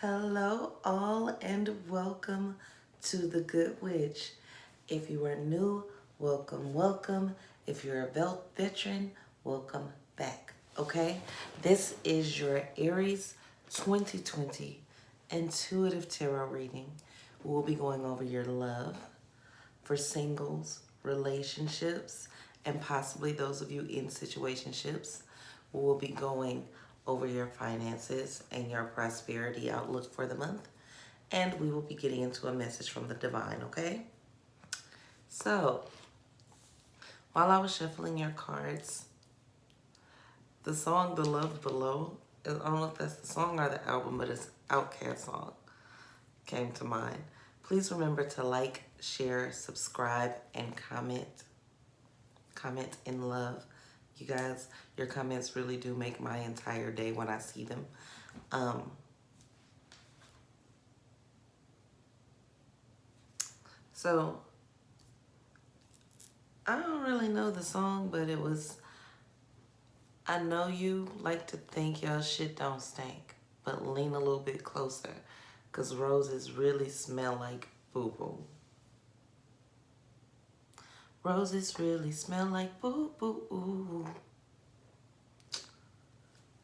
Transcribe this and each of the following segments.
Hello, all, and welcome to The Good Witch. If you are new, welcome, welcome. If you're a veteran, welcome back. Okay? This is your Aries 2020 intuitive tarot reading. We'll be going over your love for singles, relationships, and possibly those of you in situationships. We'll be going over your finances and your prosperity outlook for the month. And we will be getting into a message from the divine, okay? So, while I was shuffling your cards, the song The Love Below, I don't know if that's the song or the album, but it's Outkast song, came to mind. Please remember to like, share, subscribe, and comment. Comment in love. You guys, your comments really do make my entire day when I see them. So, I don't really know the song, but it was, I know you like to think y'all shit don't stink, but lean a little bit closer, because roses really smell like boo-boo. Roses really smell like boo-boo.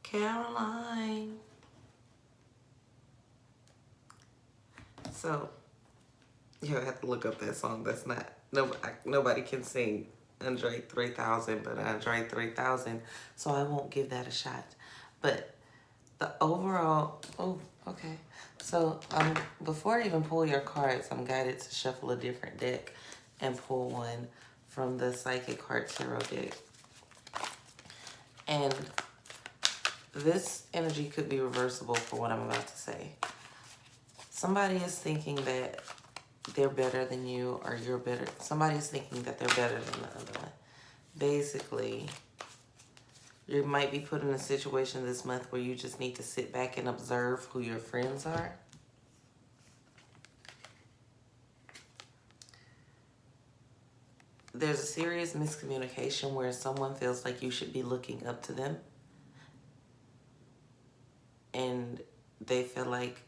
Caroline. So, you have to look up that song. That's not, nobody can sing Andre 3000, but Andre 3000, so I won't give that a shot. But the overall, oh, okay. So, before I even pull your cards, I'm guided to shuffle a different deck and pull one from the Psychic Heart Tarot deck. And this energy could be reversible for what I'm about to say. Somebody is thinking that they're better than you, or you're better. Somebody's thinking that they're better than the other one. Basically, you might be put in a situation this month where you just need to sit back and observe who your friends are. There's a serious miscommunication where someone feels like you should be looking up to them, and they feel like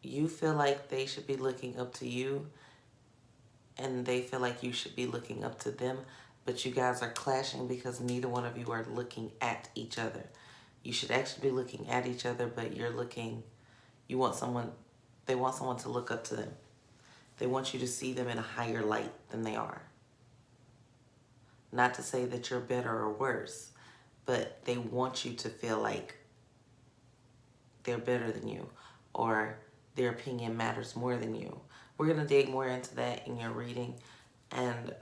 you feel like they should be looking up to you, and they feel like you should be looking up to them, but you guys are clashing because neither one of you are looking at each other. You should actually be looking at each other, but you're looking, they want someone to look up to them. They want you to see them in a higher light than they are. Not to say that you're better or worse, but they want you to feel like they're better than you, or their opinion matters more than you. We're going to dig more into that in your reading. And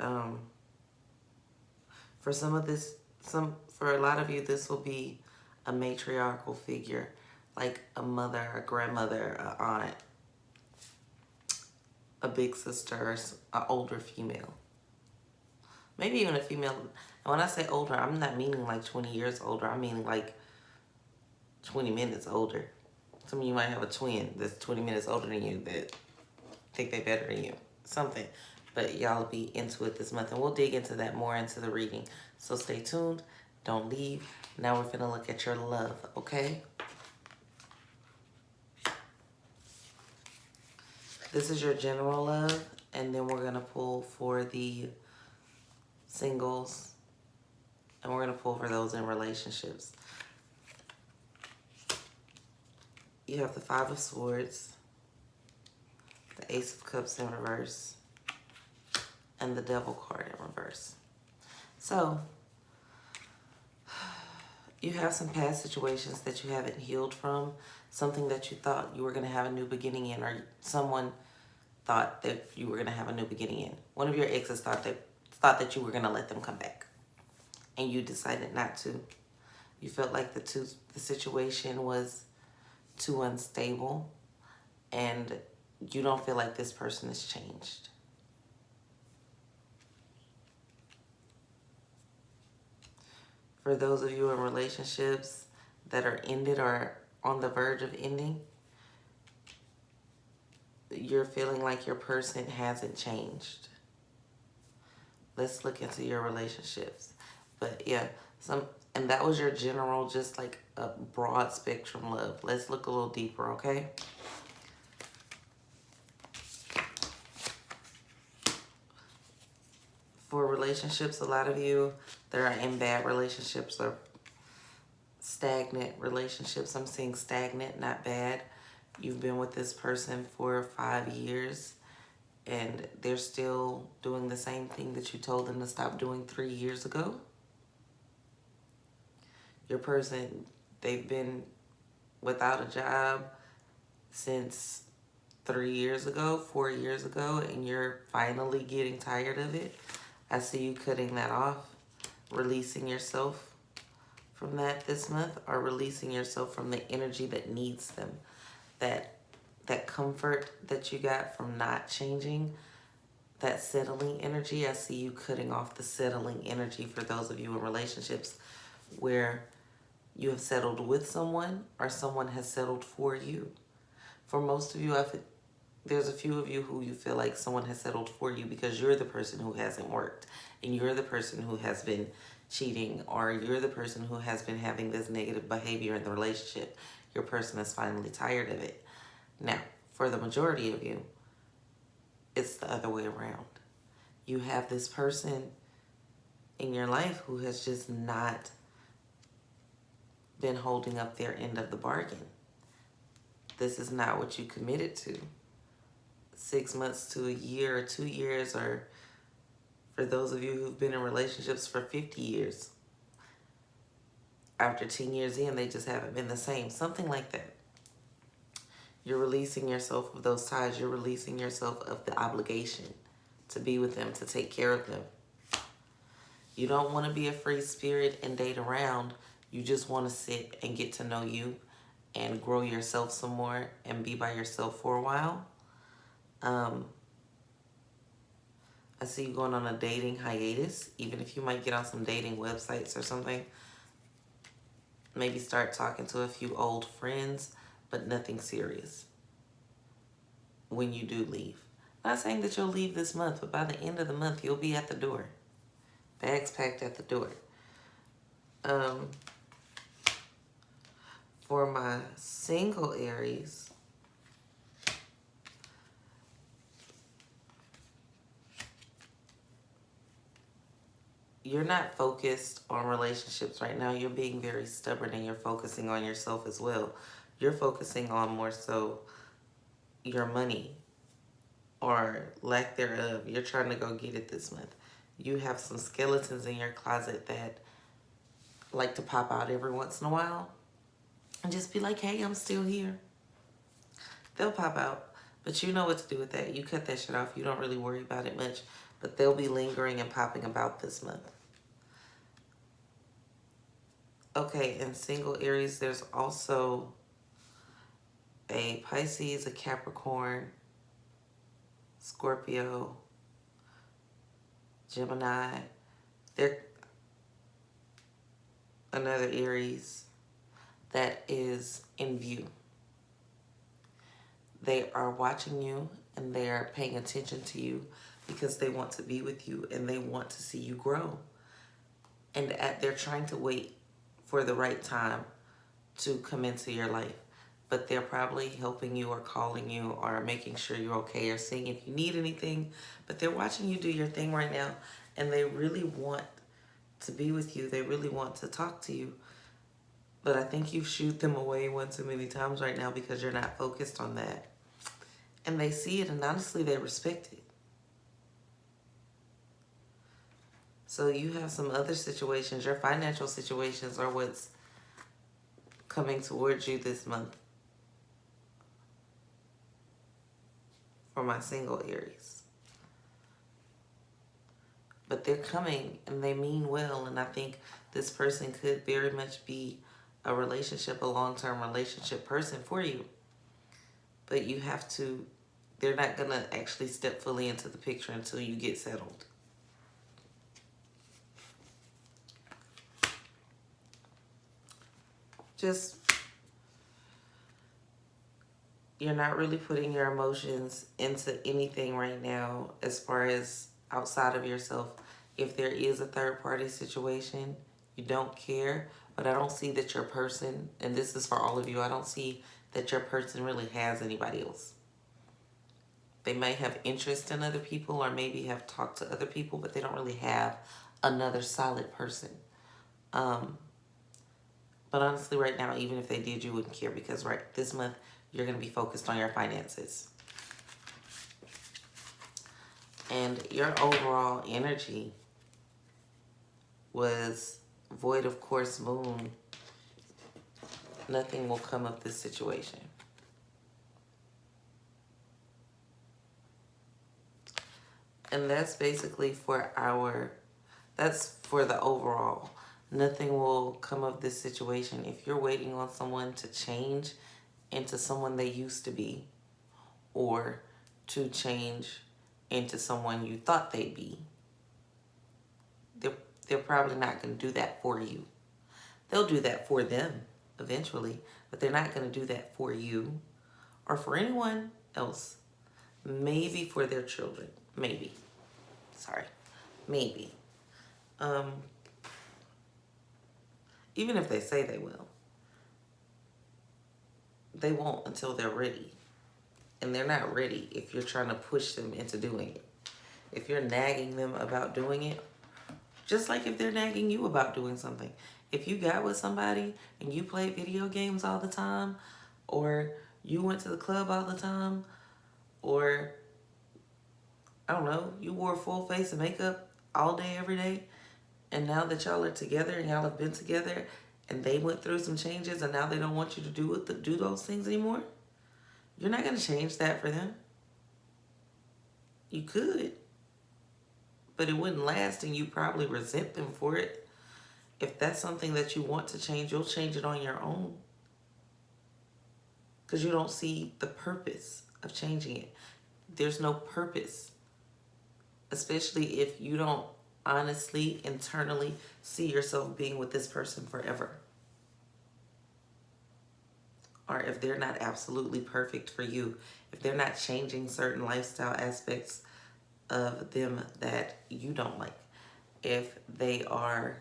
for for a lot of you, this will be a matriarchal figure, like a mother, a grandmother, an aunt, a big sister, an older female. Maybe even a female. And when I say older, I'm not meaning like 20 years older. I mean like 20 minutes older. Some of you might have a twin that's 20 minutes older than you that think they're better than you. Something. But y'all will be into it this month. And we'll dig into that more into the reading. So stay tuned. Don't leave. Now we're going to look at your love, okay? This is your general love. And then we're going to pull for the singles. And we're going to pull for those in relationships. You have the Five of Swords, the Ace of Cups in reverse, and the Devil card in reverse. So, you have some past situations that you haven't healed from, something that you thought you were going to have a new beginning in, or someone thought that you were going to have a new beginning in. One of your exes thought that you were going to let them come back, and you decided not to. You felt like the situation was too unstable, and you don't feel like this person has changed. For those of you in relationships that are ended or on the verge of ending, you're feeling like your person hasn't changed. Let's look into your relationships. But yeah, And that was your general, just like a broad spectrum love. Let's look a little deeper, okay? For relationships, a lot of you that are in bad relationships or stagnant relationships. I'm seeing stagnant, not bad. You've been with this person for 5 years and they're still doing the same thing that you told them to stop doing 3 years ago. Your person, they've been without a job since 3 years ago, 4 years ago, and you're finally getting tired of it. I see you cutting that off, releasing yourself from that this month, or releasing yourself from the energy that needs them. That comfort that you got from not changing, that settling energy. I see you cutting off the settling energy for those of you in relationships where you have settled with someone or someone has settled for you. For most of you, there's a few of you who you feel like someone has settled for you because you're the person who hasn't worked and you're the person who has been cheating, or you're the person who has been having this negative behavior in the relationship. Your person is finally tired of it. Now, for the majority of you, it's the other way around. You have this person in your life who has just not been holding up their end of the bargain. This is not what you committed to. 6 months to a year or 2 years, or for those of you who've been in relationships for 50 years. After 10 years in, they just haven't been the same. Something like that. You're releasing yourself of those ties. You're releasing yourself of the obligation to be with them, to take care of them. You don't want to be a free spirit and date around. You just want to sit and get to know you and grow yourself some more and be by yourself for a while. I see you going on a dating hiatus, even if you might get on some dating websites or something. Maybe start talking to a few old friends, but nothing serious when you do leave. Not saying that you'll leave this month, but by the end of the month, you'll be at the door. Bags packed at the door. For my single Aries, you're not focused on relationships right now. You're being very stubborn and you're focusing on yourself as well. You're focusing on more so your money or lack thereof. You're trying to go get it this month. You have some skeletons in your closet that like to pop out every once in a while and just be like, hey, I'm still here. They'll pop out, but you know what to do with that. You cut that shit off. You don't really worry about it much, but they'll be lingering and popping about this month. Okay, in single Aries, there's also a Pisces, a Capricorn, Scorpio, Gemini. They're another Aries that is in view. They are watching you and they are paying attention to you because they want to be with you and they want to see you grow. And they're trying to wait for the right time to come into your life. But they're probably helping you or calling you or making sure you're okay or seeing if you need anything. But they're watching you do your thing right now and they really want to be with you. They really want to talk to you. But I think you shoot them away one too many times right now because you're not focused on that. And they see it and honestly they respect it. So you have some other situations. Your financial situations are what's coming towards you this month. For my single Aries. But they're coming and they mean well. And I think this person could very much be a relationship, a long-term relationship person for you. But you have to, they're not going to actually step fully into the picture until you get settled. Just, you're not really putting your emotions into anything right now as far as outside of yourself. If there is a third party situation, You don't care, but I don't see that your person, and this is for all of you, I don't see that your person really has anybody else. They may have interest in other people or maybe have talked to other people, but they don't really have another solid person. But honestly, right now, even if they did, you wouldn't care because right this month, you're going to be focused on your finances. And your overall energy was void of course moon. Nothing will come of this situation. And that's basically for that's for the overall. Nothing will come of this situation. If you're waiting on someone to change into someone they used to be, or to change into someone you thought they'd be, they're probably not going to do that for you. They'll do that for them eventually, but they're not going to do that for you or for anyone else. Maybe for their children. Maybe. Sorry. Maybe. Even if they say they will, they won't until they're ready. And they're not ready if you're trying to push them into doing it. If you're nagging them about doing it, just like if they're nagging you about doing something. If you got with somebody and you played video games all the time, or you went to the club all the time, or I don't know, you wore a full face of makeup all day, every day, and now that y'all are together and y'all have been together and they went through some changes and now they don't want you to do those things anymore, you're not going to change that for them. You could, but it wouldn't last and you probably resent them for it. If that's something that you want to change, you'll change it on your own because you don't see the purpose of changing it. There's no purpose, especially if you don't honestly, internally see yourself being with this person forever. Or if they're not absolutely perfect for you, if they're not changing certain lifestyle aspects of them that you don't like, if they are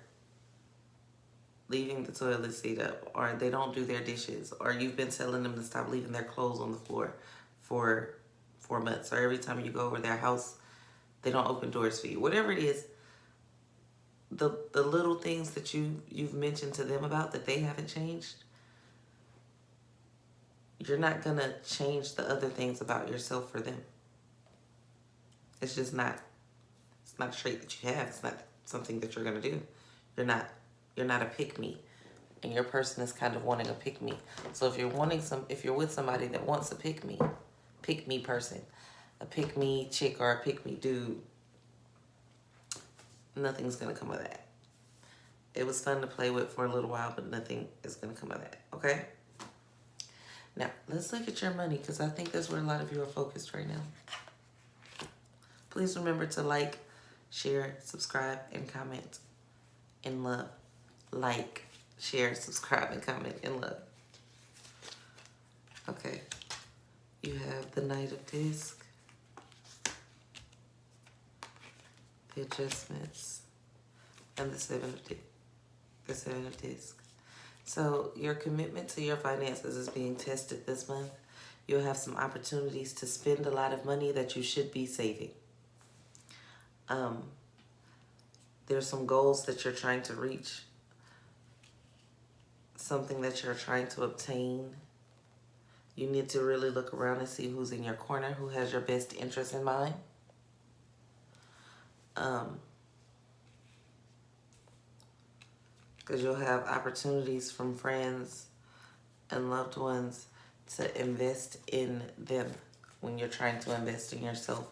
leaving the toilet seat up, or they don't do their dishes, or you've been telling them to stop leaving their clothes on the floor for 4 months, or every time you go over their house, they don't open doors for you. Whatever it is, the little things that you've mentioned to them about that they haven't changed, you're not going to change the other things about yourself for them. It's just not, it's not a trait that you have. It's not something that you're going to do. You're not a pick-me, and your person is kind of wanting a pick-me. So if you're with somebody that wants a pick-me person, a pick-me chick or a pick-me dude, nothing's going to come of that. It was fun to play with for a little while, but nothing is going to come of that, okay? Now, let's look at your money, because I think that's where a lot of you are focused right now. Please remember to like, share, subscribe, and comment in love. Like, share, subscribe, and comment in love. Okay. You have the Knight of Discs, the Adjustments, and the Seven of Discs. So your commitment to your finances is being tested this month. You'll have some opportunities to spend a lot of money that you should be saving. There's some goals that you're trying to reach, something that you're trying to obtain. You need to really look around and see who's in your corner, who has your best interest in mind. Because you'll have opportunities from friends and loved ones to invest in them when you're trying to invest in yourself.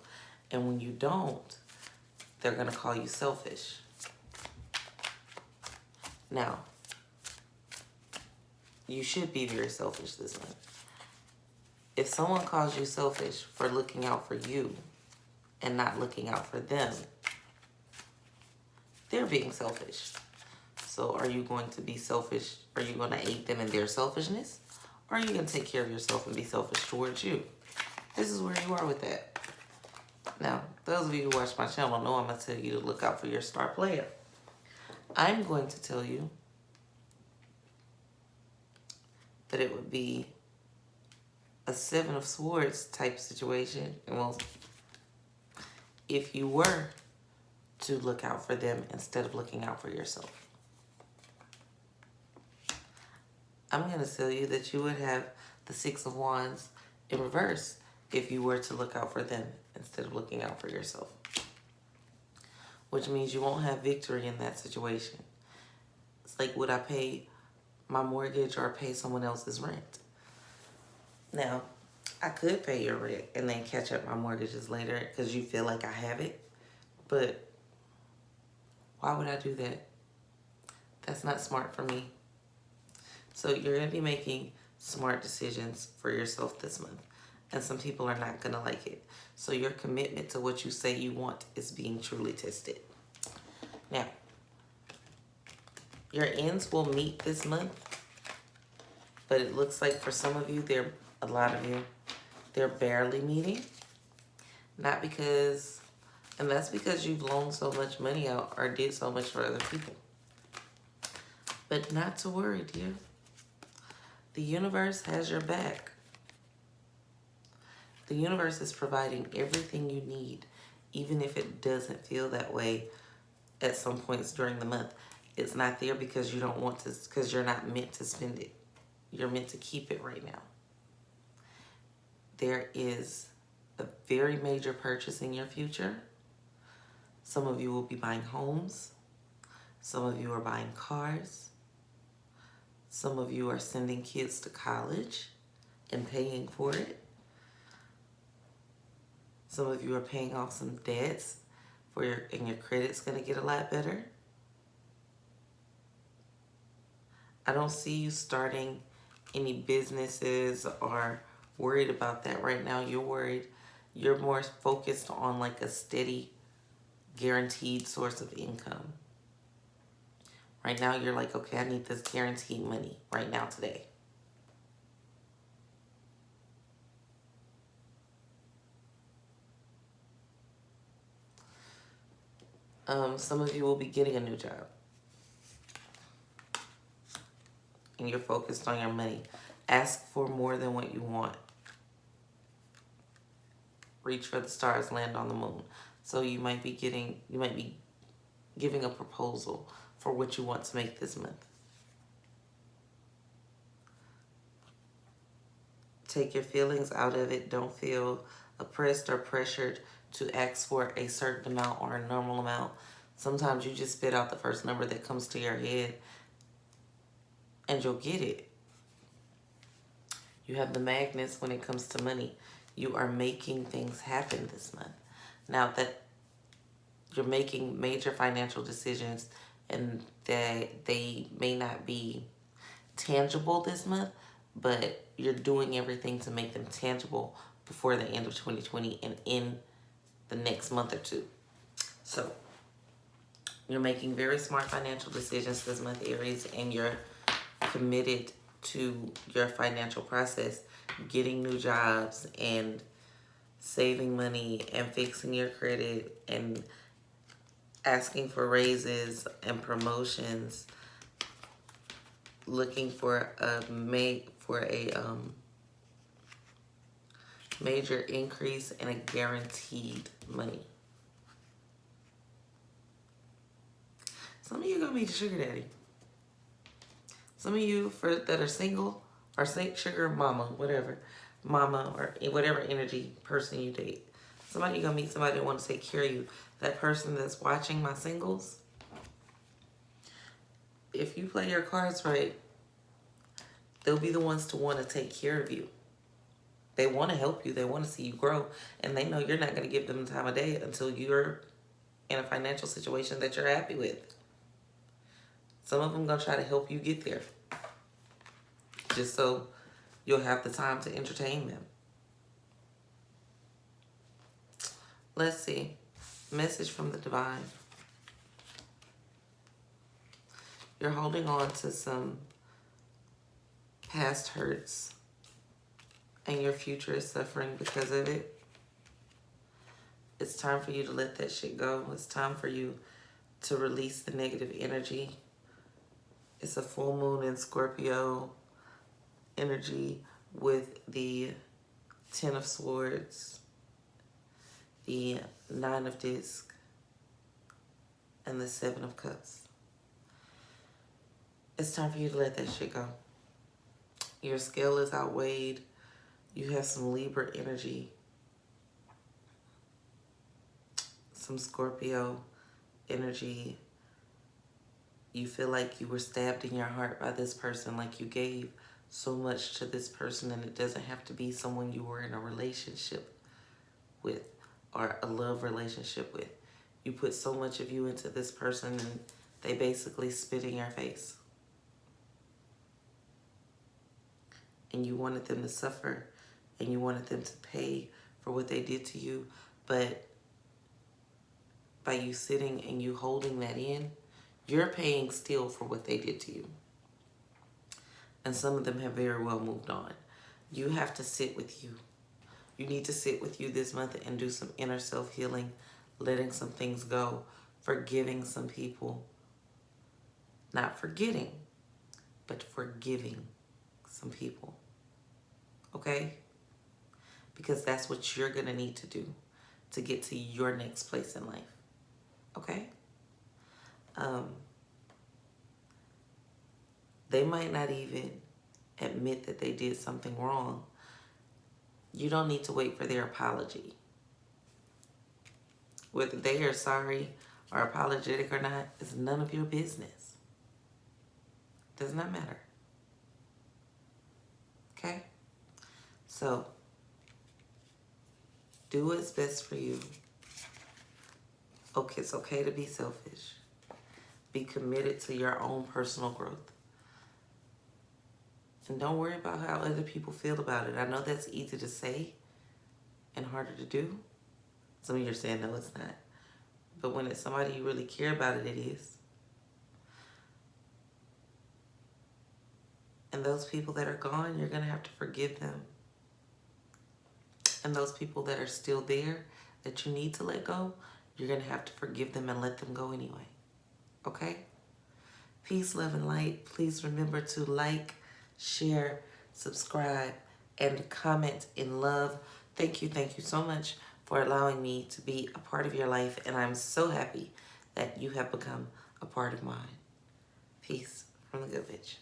And when you don't, they're going to call you selfish. Now, you should be very selfish this month. If someone calls you selfish for looking out for you and not looking out for them, they're being selfish. So are you going to be selfish? Are you going to aid them in their selfishness? Or are you going to take care of yourself and be selfish towards you? This is where you are with that. Now, those of you who watch my channel know I'm going to tell you to look out for your star player. I'm going to tell you that it would be a Seven of Swords type situation. And well, if you were to look out for them instead of looking out for yourself. I'm going to tell you that you would have the Six of Wands in reverse if you were to look out for them instead of looking out for yourself. Which means you won't have victory in that situation. It's like, would I pay my mortgage or pay someone else's rent? Now, I could pay your rent and then catch up my mortgages later because you feel like I have it. But why would I do that? That's not smart for me. So you're going to be making smart decisions for yourself this month. And some people are not going to like it. So your commitment to what you say you want is being truly tested. Now, your ends will meet this month. But it looks like for some of you, a lot of you, they're barely meeting. Not because, and that's because you've loaned so much money out or did so much for other people. But not to worry, dear. The universe has your back. The universe is providing everything you need, even if it doesn't feel that way at some points during the month. It's not there because you don't want to, because you're not meant to spend it. You're meant to keep it right now. There is a very major purchase in your future. Some of you will be buying homes. Some of you are buying cars. Some of you are sending kids to college and paying for it. Some of you are paying off some debts and your credit's going to get a lot better. I don't see you starting any businesses or worried about that right now. You're more focused on like a steady, guaranteed source of income. Right now, you're like, okay, I need this guaranteed money right now, today. Some of you will be getting a new job. And you're focused on your money. Ask for more than what you want. Reach for the stars, land on the moon. So you might be giving a proposal for what you want to make this month. Take your feelings out of it. Don't feel oppressed or pressured to ask for a certain amount or a normal amount. Sometimes you just spit out the first number that comes to your head and you'll get it. You have the magnets when it comes to money. You are making things happen this month. Now that you're making major financial decisions and that they may not be tangible this month, but you're doing everything to make them tangible before the end of 2020 and in the next month or two. So you're making very smart financial decisions this month, Aries, and you're committed to your financial process, getting new jobs and saving money and fixing your credit and asking for raises and promotions, looking for a major increase and a guaranteed money. Some of you are gonna meet a sugar daddy. Some of you that are single or sugar mama, whatever, mama or whatever energy person you date. Somebody gonna meet somebody that want to take care of you. That person that's watching my singles, if you play your cards right, they'll be the ones to want to take care of you. They want to help you. They want to see you grow. And they know you're not going to give them the time of day until you're in a financial situation that you're happy with. Some of them going to try to help you get there, just so you'll have the time to entertain them. Let's see. Message from the divine. You're holding on to some past hurts, and your future is suffering because of it. It's time for you to let that shit go. It's time for you to release the negative energy. It's a full moon in Scorpio energy with the Ten of Swords, the Nine of Discs, and the Seven of Cups. It's time for you to let that shit go. Your scale is outweighed. You have some Libra energy, some Scorpio energy. You feel like you were stabbed in your heart by this person, like you gave so much to this person, and it doesn't have to be someone you were in a relationship with or a love relationship with. You put so much of you into this person and they basically spit in your face. And you wanted them to suffer and you wanted them to pay for what they did to you. But by you sitting and you holding that in, you're paying still for what they did to you. And some of them have very well moved on. You have to sit with you. You need to sit with you this month and do some inner self-healing, letting some things go, forgiving some people. Not forgetting, but forgiving some people. Okay? Because that's what you're going to need to do to get to your next place in life. Okay? They might not even admit that they did something wrong. You don't need to wait for their apology. Whether they are sorry or apologetic or not is none of your business. Does not matter. Okay? So, do what's best for you. Okay, it's okay to be selfish. Be committed to your own personal growth. And don't worry about how other people feel about it. I know that's easy to say and harder to do. Some of you are saying, no, it's not. But when it's somebody you really care about it, it is. And those people that are gone, you're going to have to forgive them. And those people that are still there that you need to let go, you're going to have to forgive them and let them go anyway. Okay? Peace, love, and light. Please remember to like, share, subscribe, and comment in love. Thank you so much for allowing me to be a part of your life. And I'm so happy that you have become a part of mine. Peace from the Good Witch.